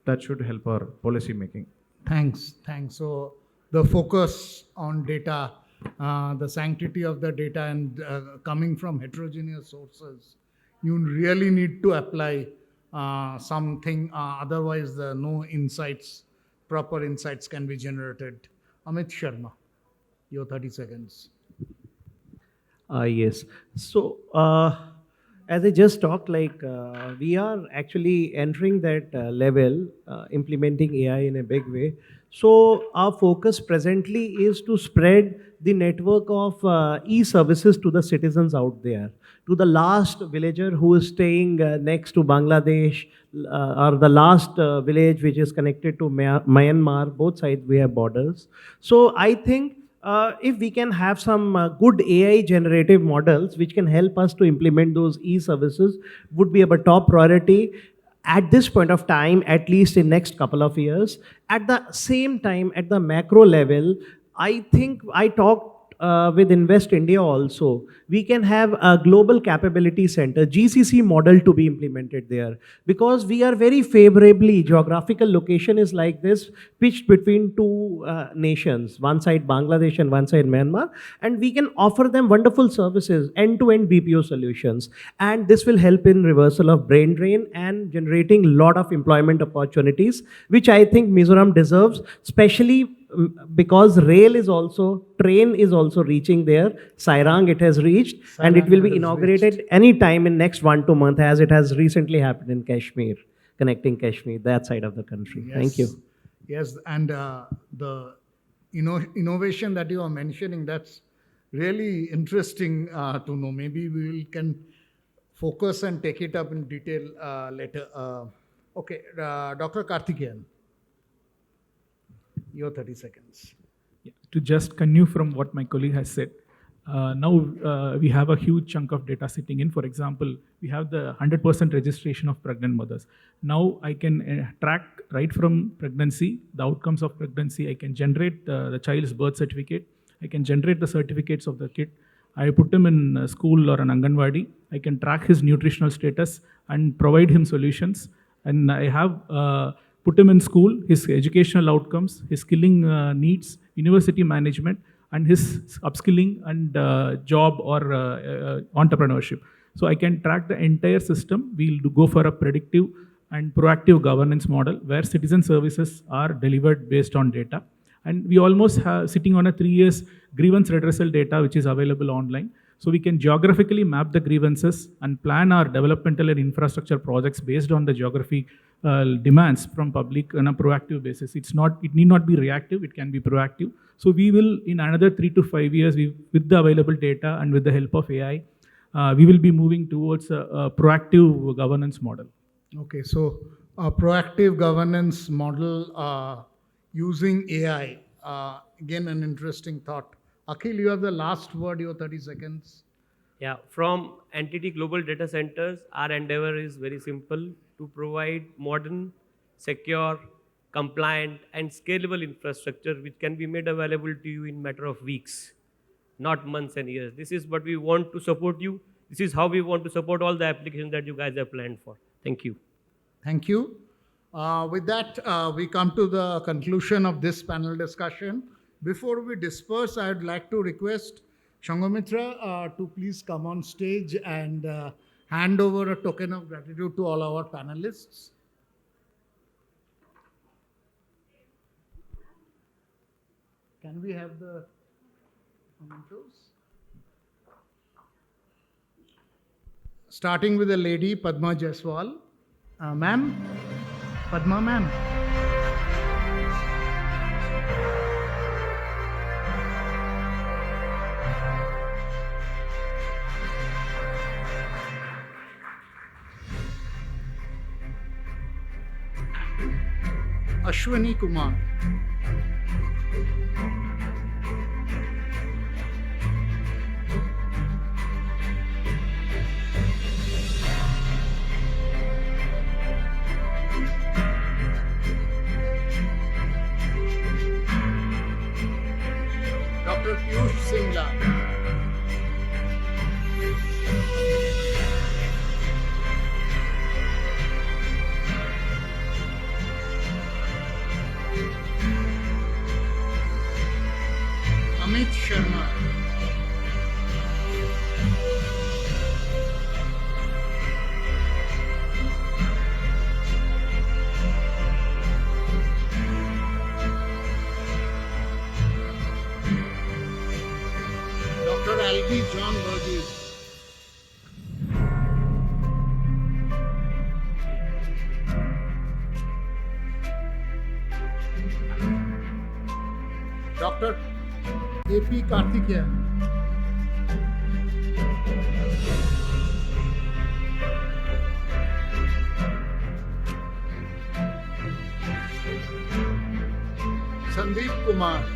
that should help our policy making. Thanks. So the focus on data the sanctity of the data and coming from heterogeneous sources, you really need to apply something, otherwise no insights, proper insights can be generated. Amit Sharma, your 30 seconds. Yes. So, as I just talked, we are actually entering that level, implementing AI in a big way. So, our focus presently is to spread the network of e-services to the citizens out there, to the last villager who is staying next to Bangladesh, or the last village which is connected to Myanmar. Both sides we have borders. So, I think if we can have some good AI generative models which can help us to implement those e-services, would be our top priority at this point of time, at least in next couple of years. At the same time, at the macro level, I think I talked with Invest India also. We can have a global capability center, GCC model, to be implemented there, because we are very favorably, geographical location is like this, pitched between two nations, one side Bangladesh and one side Myanmar, and we can offer them wonderful services, end-to-end BPO solutions, and this will help in reversal of brain drain and generating a lot of employment opportunities, which I think Mizoram deserves, especially because train is also reaching there. Sairang it has reached, and it will be inaugurated any time in next 1-2 months, as it has recently happened in Kashmir, connecting Kashmir, that side of the country. Yes. Thank you. Yes, and the innovation that you are mentioning, that's really interesting to know. Maybe we can focus and take it up in detail later. Okay, Dr. Karthikeyan, your 30 seconds. Yeah, to just continue from what my colleague has said, now we have a huge chunk of data sitting in. For example, we have the 100% registration of pregnant mothers. Now I can track right from pregnancy, the outcomes of pregnancy. I can generate the child's birth certificate. I can generate the certificates of the kid. I put him in a school or an Anganwadi. I can track his nutritional status and provide him solutions. And I have put him in school, his educational outcomes, his skilling needs, university management, and his upskilling and job or entrepreneurship. So I can track the entire system. We'll go for a predictive and proactive governance model where citizen services are delivered based on data. And we almost have sitting on a 3 years grievance redressal data, which is available online. So we can geographically map the grievances and plan our developmental and infrastructure projects based on the geography demands from public on a proactive basis. It need not be reactive, it can be proactive. So we will, in another 3 to 5 years, with the available data and with the help of AI, we will be moving towards a proactive governance model. Okay, so a proactive governance model using AI. Again, an interesting thought. Akhil, you have the last word, your 30 seconds. Yeah, from entity global data centers, our endeavor is very simple: to provide modern, secure, compliant, and scalable infrastructure which can be made available to you in matter of weeks, not months and years. This is what we want to support you. This is how we want to support all the applications that you guys have planned for. Thank you. Thank you. With that, we come to the conclusion of this panel discussion. Before we disperse, I'd like to request Shangomitra to please come on stage and hand over a token of gratitude to all our panelists. Can we have the mementos? Starting with the lady, Padma Jaiswal. Ma'am, Padma ma'am. Ashwani Kumar. Dr. Piyush Singla. Dr. AP Karthikeyan. Sandip Kumar.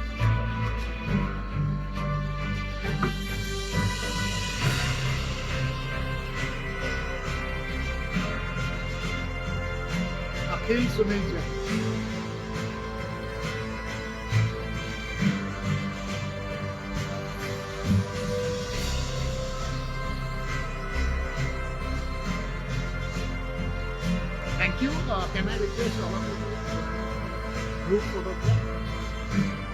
Akhil Suneja. Thank you. Can I request all of you to group photograph?